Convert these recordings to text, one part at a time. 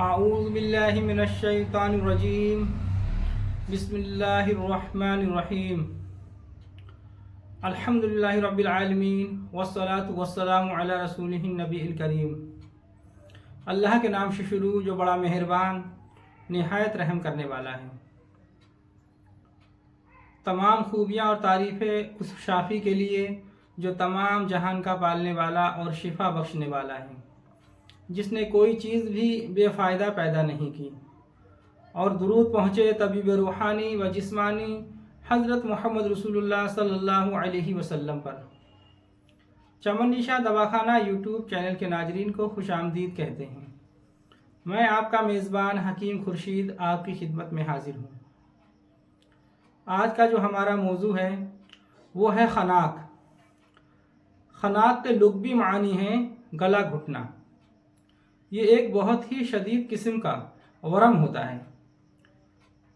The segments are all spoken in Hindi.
आऊज़ु बिल्लाहि मिनश शैतानिर रजीम। बिस्मिल्लाहिर रहमानिर रहीम। अल्हम्दुलिल्लाहि रब्बिल आलमीन वस्सलातु वस्सलामु अला रसूलिहिन नबील करीम। अल्लाह के नाम से शुरू जो बड़ा मेहरबान निहायत रहम करने वाला है। तमाम खूबियाँ और तारीफ़ें उस शाफ़ी के लिए जो तमाम जहान का पालने वाला और शिफा बख्शने वाला है, जिसने कोई चीज़ भी बेफ़ायदा पैदा नहीं की। और दुरूद पहुँचे तबीब रूहानी व जिस्मानी हज़रत मोहम्मद रसूलुल्लाह सल्लल्लाहु अलैहि वसल्लम पर। चमन निशा दवाखाना यूट्यूब चैनल के नाजरीन को खुशामदीद कहते हैं। मैं आपका मेज़बान हकीम खुर्शीद आपकी खिदमत में हाजिर हूँ। आज का जो हमारा मौजू है वो है खनाक। खनाक के लुग़वी मानी हैं गला घुटना। ये एक बहुत ही शदीद किस्म का वरम होता है,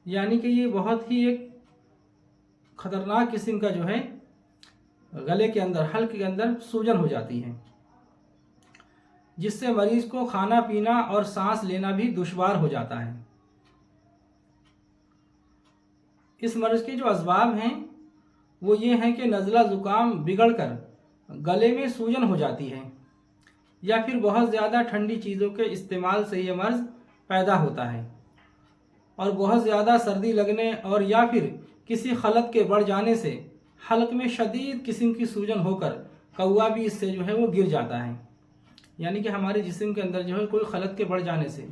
यानी कि ये बहुत ही एक ख़तरनाक किस्म का जो है गले के अंदर हल्क के अंदर सूजन हो जाती है, जिससे मरीज़ को खाना पीना और सांस लेना भी दुश्वार हो जाता है। इस मर्ज़ के जो असबाब हैं वो ये हैं कि नज़ला ज़ुकाम बिगड़कर गले में सूजन हो जाती है, या फिर बहुत ज़्यादा ठंडी चीज़ों के इस्तेमाल से ये मर्ज़ पैदा होता है। और बहुत ज़्यादा सर्दी लगने और या फिर किसी खलत के बढ़ जाने से हल्क में शदीद किस्म की सूजन होकर कौवा भी इससे जो है वो गिर जाता है। यानी कि हमारे जिस्म के अंदर जो है कोई खलत के बढ़ जाने से,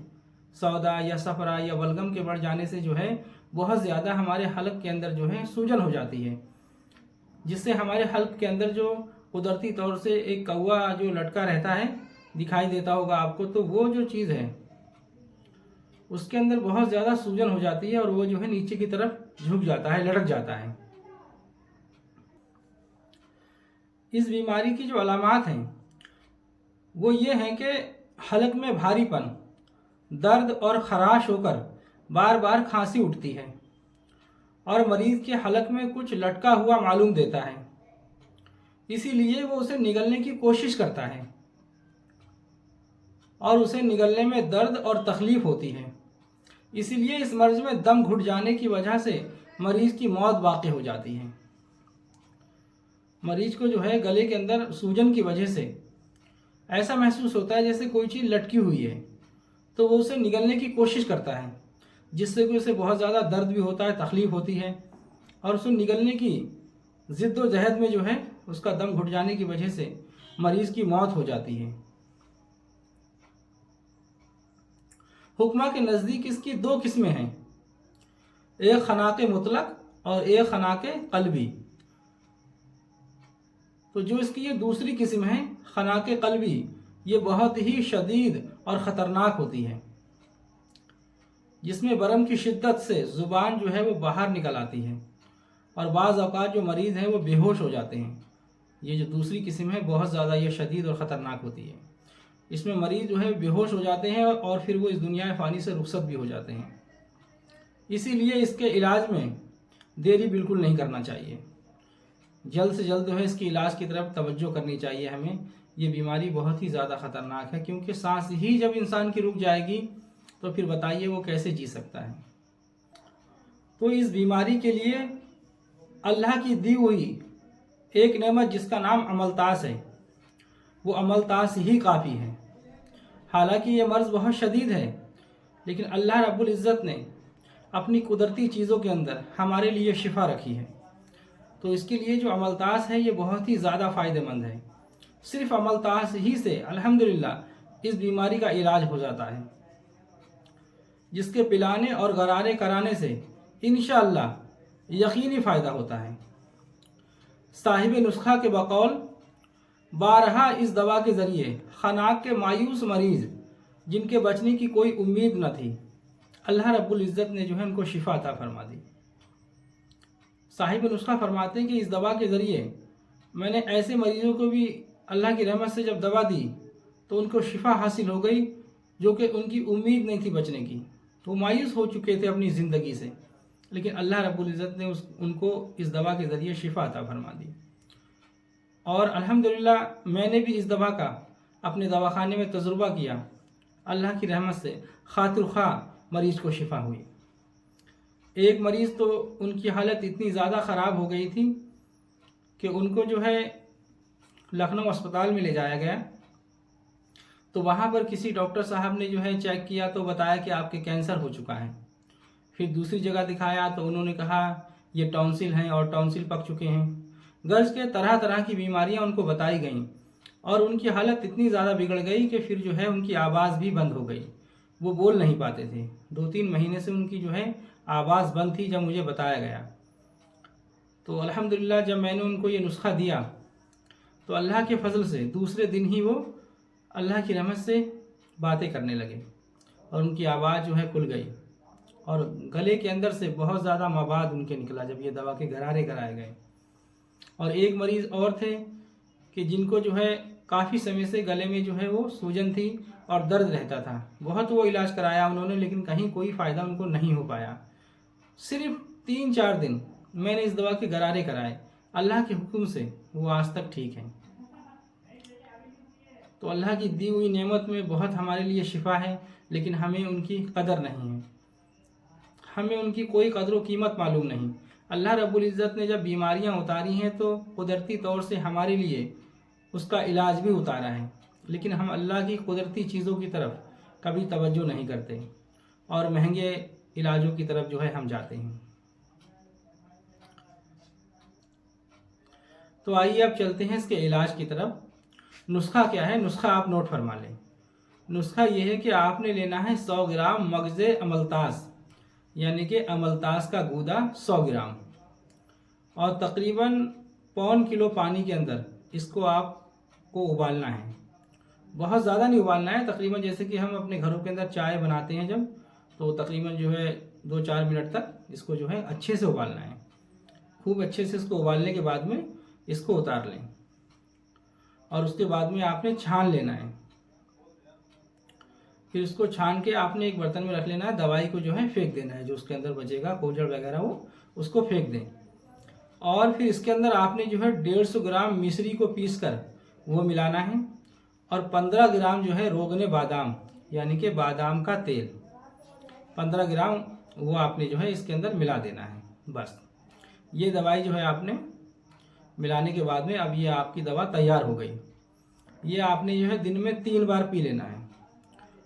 सौदा या सफरा या बलगम के बढ़ जाने से जो है बहुत ज़्यादा हमारे हल्क के अंदर जो है सूजन हो जाती है, जिससे हमारे हल्क के अंदर जो कुदरती तौर से एक कौवा जो लटका रहता है दिखाई देता होगा आपको, तो वो जो चीज़ है उसके अंदर बहुत ज़्यादा सूजन हो जाती है और वो जो है नीचे की तरफ झुक जाता है, लटक जाता है। इस बीमारी की जो अलामात हैं वो ये हैं कि हलक में भारीपन, दर्द और ख़राश होकर बार बार खांसी उठती है और मरीज़ के हलक में कुछ लटका हुआ मालूम देता है, इसीलिए वो उसे निगलने की कोशिश करता है और उसे निगलने में दर्द और तकलीफ़ होती है। इसीलिए इस मर्ज़ में दम घुट जाने की वजह से मरीज़ की मौत वाक़ई हो जाती है। मरीज़ को जो है गले के अंदर सूजन की वजह से ऐसा महसूस होता है जैसे कोई चीज़ लटकी हुई है, तो वो उसे निगलने की कोशिश करता है, जिससे कि उसे बहुत ज़्यादा दर्द भी होता है, तकलीफ़ होती है और उसे निगलने की ज़िद्दोजहद में जो है उसका दम घुट जाने की वजह से मरीज़ की मौत हो जाती है। हुक्मा के नज़दीक इसकी दो किस्में हैं, एक खनाक मुतलक और एक खनाक क़ल्बी। तो जो इसकी ये दूसरी किस्म है खनाक क़ल्बी, ये बहुत ही शदीद और ख़तरनाक होती है, जिसमें बरम की शिद्दत से ज़ुबान जो है वो बाहर निकल आती है और बाज़ औक़ात जो मरीज़ हैं वो बेहोश हो जाते हैं। ये जो दूसरी किस्म है बहुत ज़्यादा ये शदीद और ख़तरनाक होती है। इसमें मरीज़ जो है बेहोश हो जाते हैं और फिर वो इस दुनिया फ़ानी से रुखसत भी हो जाते हैं। इसीलिए इसके इलाज में देरी बिल्कुल नहीं करना चाहिए, जल्द से जल्द जो है इसकी इलाज की तरफ तवज्जो करनी चाहिए हमें। ये बीमारी बहुत ही ज़्यादा ख़तरनाक है, क्योंकि सांस ही जब इंसान की रुक जाएगी तो फिर बताइए वो कैसे जी सकता है। तो इस बीमारी के लिए अल्लाह की दी हुई एक नेमत जिसका नाम अमलतास है, वो अमलतास ही काफ़ी है। हालांकि ये मर्ज़ बहुत शदीद है, लेकिन अल्लाह रब्बुल इज़्ज़त ने अपनी कुदरती चीज़ों के अंदर हमारे लिए शिफा रखी है। तो इसके लिए जो अमलतास है ये बहुत ही ज़्यादा फ़ायदेमंद है। सिर्फ़ अमलतास ही से अल्हम्दुलिल्लाह इस बीमारी का इलाज हो जाता है, जिसके पिलाने और गरारे कराने से इंशाअल्लाह यकीनी फ़ायदा होता है। साहिब नुस्खा के बकौल बारहा इस दवा के ज़रिए खनाक के मायूस मरीज़ जिनके बचने की कोई उम्मीद न थी, अल्लाह रब्बुल इज़्ज़त ने जो है उनको शिफा अता फरमा दी। साहिब नुस्खा फरमाते हैं कि इस दवा के ज़रिए मैंने ऐसे मरीज़ों को भी अल्लाह की रहमत से जब दवा दी तो उनको शिफा हासिल हो गई, जो कि उनकी उम्मीद नहीं थी बचने की। तो मायूस हो चुके थे अपनी ज़िंदगी से, लेकिन अल्लाह रब्बुल इज़्ज़त ने उनको इस दवा के ज़रिए शिफा अता फरमा दी। और अल्हम्दुलिल्लाह मैंने भी इस दवा का अपने दवाखाने में तजुर्बा किया अल्लाह की रहमत से खातिर खा मरीज़ को शिफा हुई। एक मरीज़ तो उनकी हालत इतनी ज़्यादा ख़राब हो गई थी कि उनको जो है लखनऊ अस्पताल में ले जाया गया। तो वहाँ पर किसी डॉक्टर साहब ने जो है चेक किया तो बताया कि आपके कैंसर हो चुका है। फिर दूसरी जगह दिखाया तो उन्होंने कहा ये टॉन्सिल हैं और टॉन्सिल पक चुके हैं। गर्ज के तरह तरह की बीमारियां उनको बताई गईं और उनकी हालत इतनी ज़्यादा बिगड़ गई कि फिर जो है उनकी आवाज़ भी बंद हो गई, वो बोल नहीं पाते थे। 2-3 महीने से उनकी जो है आवाज़ बंद थी जब मुझे बताया गया। तो अल्हम्दुलिल्लाह जब मैंने उनको ये नुस्खा दिया तो अल्लाह के फजल से दूसरे दिन ही वो अल्लाह की रहमत से बातें करने लगे और उनकी आवाज़ जो है खुल गई और गले के अंदर से बहुत ज़्यादा मवाद उनके निकला जब ये दवा के गरारे कराए गए। और एक मरीज़ और थे कि जिनको जो है काफ़ी समय से गले में जो है वो सूजन थी और दर्द रहता था। बहुत वो इलाज कराया उन्होंने लेकिन कहीं कोई फ़ायदा उनको नहीं हो पाया। सिर्फ 3-4 दिन मैंने इस दवा के गरारे कराए, अल्लाह के हुक्म से वो आज तक ठीक हैं। तो अल्लाह की दी हुई नेमत में बहुत हमारे लिए शिफा है, लेकिन हमें उनकी कदर नहीं है, हमें उनकी कोई कदर व कीमत मालूम नहीं। अल्लाह रब्बुल इज़्ज़त ने जब बीमारियां उतारी हैं तो कुदरती तौर से हमारे लिए उसका इलाज भी उतारा है, लेकिन हम अल्लाह की कुदरती चीज़ों की तरफ कभी तवज्जो नहीं करते और महंगे इलाजों की तरफ जो है हम जाते हैं। तो आइए अब चलते हैं इसके इलाज की तरफ। नुस्खा क्या है, नुस्खा आप नोट फरमा लें। नुस्खा ये है कि आपने लेना है 100 ग्राम मगज़े अमलतास, यानी कि अमलतास का गूदा 100 ग्राम, और तकरीबन 1.25 किलो पानी के अंदर इसको आपको उबालना है। बहुत ज़्यादा नहीं उबालना है, तकरीबन जैसे कि हम अपने घरों के अंदर चाय बनाते हैं जब, तो तकरीबन जो है 2-4 मिनट तक इसको जो है अच्छे से उबालना है। खूब अच्छे से इसको उबालने के बाद में इसको उतार लें और उसके बाद में आपने छान लेना है। फिर इसको छान के आपने एक बर्तन में रख लेना है। दवाई को जो है फेंक देना है, जो उसके अंदर बचेगा कोजड़ वगैरह वो उसको फेंक दें। और फिर इसके अंदर आपने जो है 150 ग्राम मिश्री को पीस कर वो मिलाना है और 15 ग्राम जो है रोगने बादाम यानी कि बादाम का तेल 15 ग्राम वो आपने जो है इसके अंदर मिला देना है। बस ये दवाई जो है आपने मिलाने के बाद में अब ये आपकी दवा तैयार हो गई। ये आपने जो है दिन में 3 बार पी लेना है,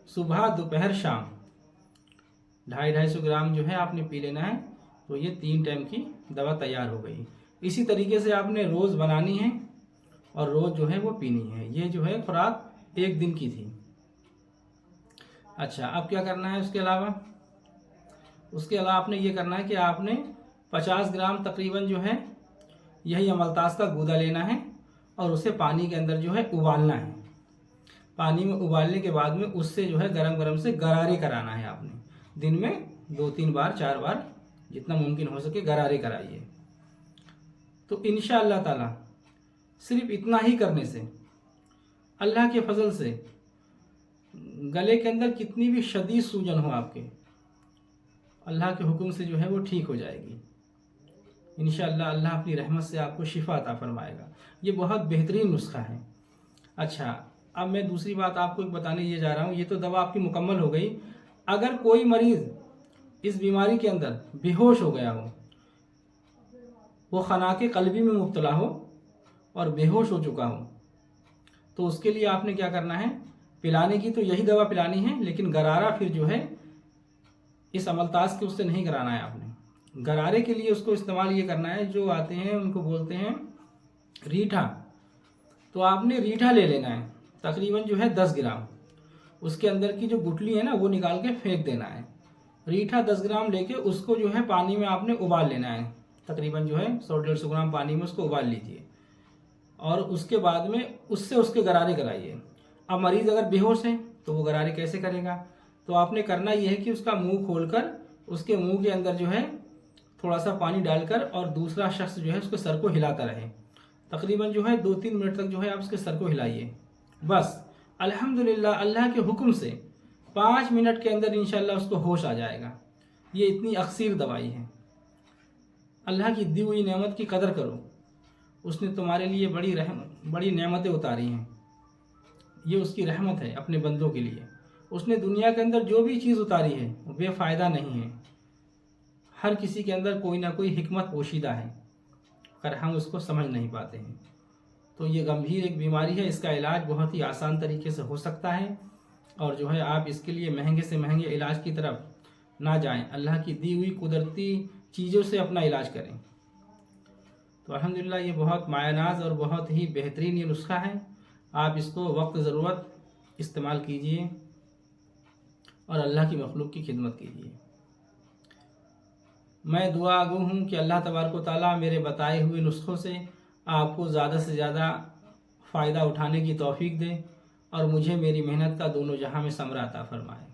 सुबह दोपहर शाम। 250-250 ग्राम जो है आपने पी लेना है, तो ये 3 टाइम की दवा तैयार हो गई। इसी तरीके से आपने रोज़ बनानी है और रोज़ जो है वो पीनी है। ये जो है खुराक 1 दिन की थी। अच्छा, अब क्या करना है उसके अलावा? उसके अलावा आपने ये करना है कि आपने 50 ग्राम तकरीबन जो है यही अमलतास का गूदा लेना है और उसे पानी के अंदर जो है उबालना है। पानी में उबालने के बाद में उससे जो है गरम गरम से गरारे कराना है। आपने दिन में 2-3 बार 4 बार जितना मुमकिन हो सके गरारे कराइए। तो इंशाअल्लाह ताला सिर्फ इतना ही करने से अल्लाह के फजल से गले के अंदर कितनी भी शदीद सूजन हो आपके, अल्लाह के हुक्म से जो है वो ठीक हो जाएगी। इंशाअल्लाह अल्लाह अपनी रहमत से आपको शिफा अता फरमाएगा। ये बहुत बेहतरीन नुस्खा है। अच्छा, अब मैं दूसरी बात आपको एक बताने ये जा रहा हूँ। ये तो दवा आपकी मुकम्मल हो गई। अगर कोई मरीज़ इस बीमारी के अंदर बेहोश हो गया हो, वो खनाके कल्बी में मुब्तला हो और बेहोश हो चुका हो, तो उसके लिए आपने क्या करना है? पिलाने की तो यही दवा पिलानी है, लेकिन गरारा फिर जो है इस अमलतास के उससे नहीं कराना है। आपने गरारे के लिए उसको इस्तेमाल ये करना है, जो आते हैं उनको बोलते हैं रीठा। तो आपने रीठा ले लेना है तकरीबन जो है 10 ग्राम। उसके अंदर की जो गुठली है ना वो निकाल के फेंक देना है। रीठा 10 ग्राम लेके उसको जो है पानी में आपने उबाल लेना है। तकरीबन जो है 100-150 ग्राम पानी में उसको उबाल लीजिए और उसके बाद में उससे उसके गरारे कराइए। अब मरीज़ अगर बेहोश है तो वो गरारे कैसे करेगा? तो आपने करना ये है कि उसका मुंह खोलकर उसके मुंह के अंदर जो है थोड़ा सा पानी डालकर और दूसरा शख्स जो है उसके सर को हिलाता रहे। तकरीबन जो है 2-3 मिनट तक जो है आप उसके सर को हिलाइए। बस अल्हम्दुलिल्लाह अल्लाह के हुक्म से 5 मिनट के अंदर इंशाअल्लाह उसको होश आ जाएगा। ये इतनी अक्सीर दवाई है। अल्लाह की दी हुई नेमत की कदर करो। उसने तुम्हारे लिए बड़ी नेमतें उतारी हैं। ये उसकी रहमत है अपने बंदों के लिए। उसने दुनिया के अंदर जो भी चीज़ उतारी है वो बेफ़ायदा नहीं है। हर किसी के अंदर कोई ना कोई हिकमत पोशीदा है, पर हम उसको समझ नहीं पाते हैं। तो ये गंभीर एक बीमारी है, इसका इलाज बहुत ही आसान तरीके से हो सकता है। और जो है आप इसके लिए महंगे से महंगे इलाज की तरफ ना जाएं, अल्लाह की दी हुई कुदरती चीज़ों से अपना इलाज करें। तो अल्हम्दुलिल्लाह ये बहुत मायनाज और बहुत ही बेहतरीन ये नुस्खा है। आप इसको वक्त ज़रूरत इस्तेमाल कीजिए और अल्लाह की मखलूक की खिदमत कीजिए। मैं दुआ गो हूँ कि अल्लाह तबारक व तआला मेरे बताए हुए नुस्खों से आपको ज़्यादा से ज़्यादा फ़ायदा उठाने की तौफीक दे और मुझे मेरी मेहनत का दोनों जहां में समरा अता फरमाए।